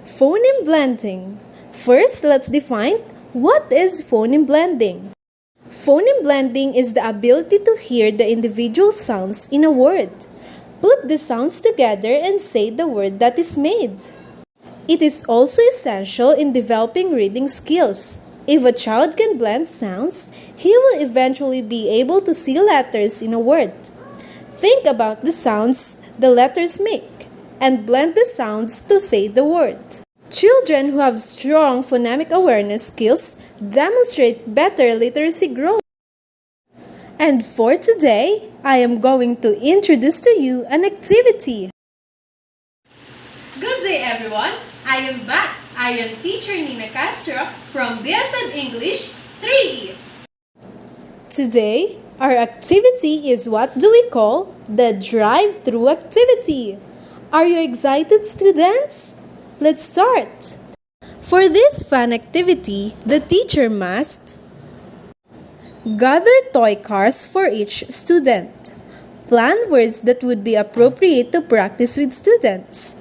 Phoneme blending. First, let's define what is phoneme blending. Phoneme blending is the ability to hear the individual sounds in a word. Put the sounds together and say the word that is made. It is also essential in developing reading skills. If a child can blend sounds, he will eventually be able to see letters in a word. Think about the sounds the letters make and blend the sounds to say the word. Children who have strong phonemic awareness skills demonstrate better literacy growth. And for today, I am going to introduce to you an activity. Good day everyone! I am back. I am teacher Ninna Castro from BSEd English 3. Today, our activity is what do we call the drive-through activity. Are you excited, students? Let's start. For this fun activity, the teacher must gather toy cars for each student. Plan words that would be appropriate to practice with students.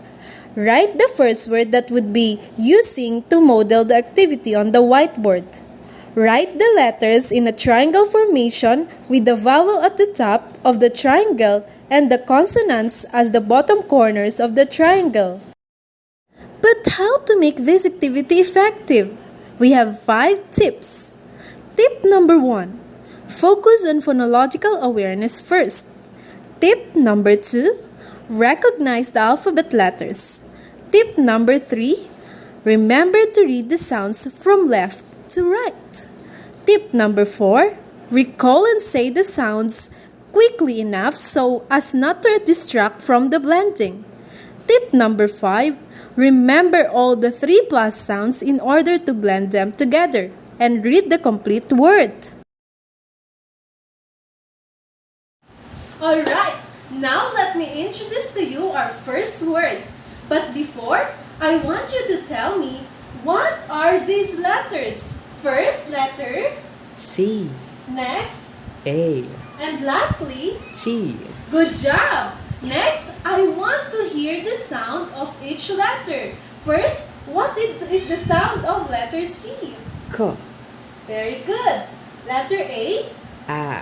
Write the first word that would be using to model the activity on the whiteboard. Write the letters in a triangle formation with the vowel at the top of the triangle and the consonants as the bottom corners of the triangle. But how to make this activity effective? We have 5 tips. Tip number 1. Focus on phonological awareness first. Tip number 2. Recognize the alphabet letters. Tip number 3. Remember to read the sounds from left to right. Tip number 4. Recall and say the sounds quickly enough so as not to distract from the blending. Tip number 5. Remember all the 3+ sounds in order to blend them together and read the complete word. Alright, now let me introduce to you our first word. But before, I want you to tell me, what are these letters? First letter C. Next A. And lastly T. Good job! Next, I want to hear the sound of each letter. First, what is the sound of letter C? K. Very good. Letter A? A.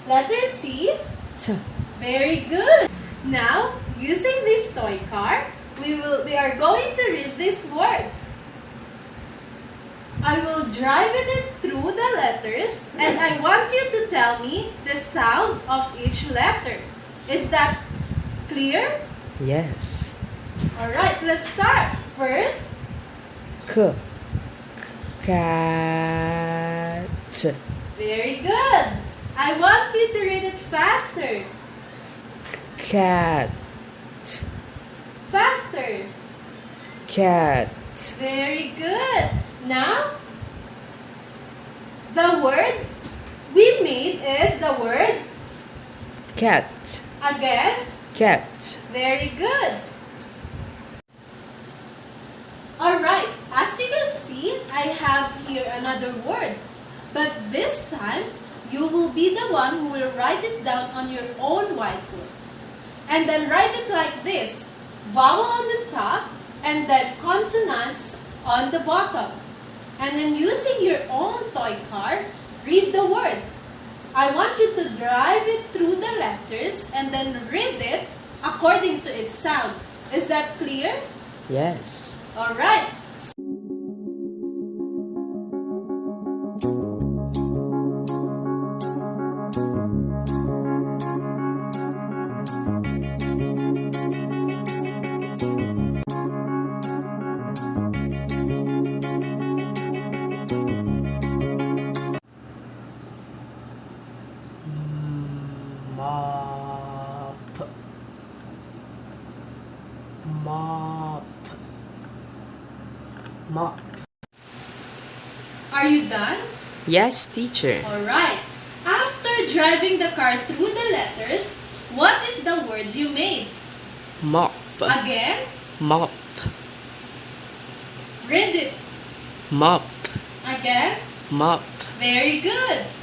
Letter T? T. Very good. Now, using this toy car, we are going to read this word. I will drive it through the letters and I want you to tell me the sound of each letter. Is that clear? Yes. Alright, let's start. First, K. Cat. very good. I want you to read it faster. Cat. Faster. Cat. Very good. Now, the word we made is the word Cat. again. Cat. Very good. Alright, as you can see, I have here another word. But this time, you will be the one who will write it down on your own whiteboard. And then write it like this. Vowel on the top and then consonants on the bottom. And then using your own toy car, read the word. I want you to drive it through the letters and then read it according to its sound. Is that clear? Yes. Alright. Mop. Mop. Mop. Are you done? Yes, teacher. Alright. After driving the car through the letters, what is the word you made? Mop. Again, Mop. read it. Mop. Again, Mop. very good.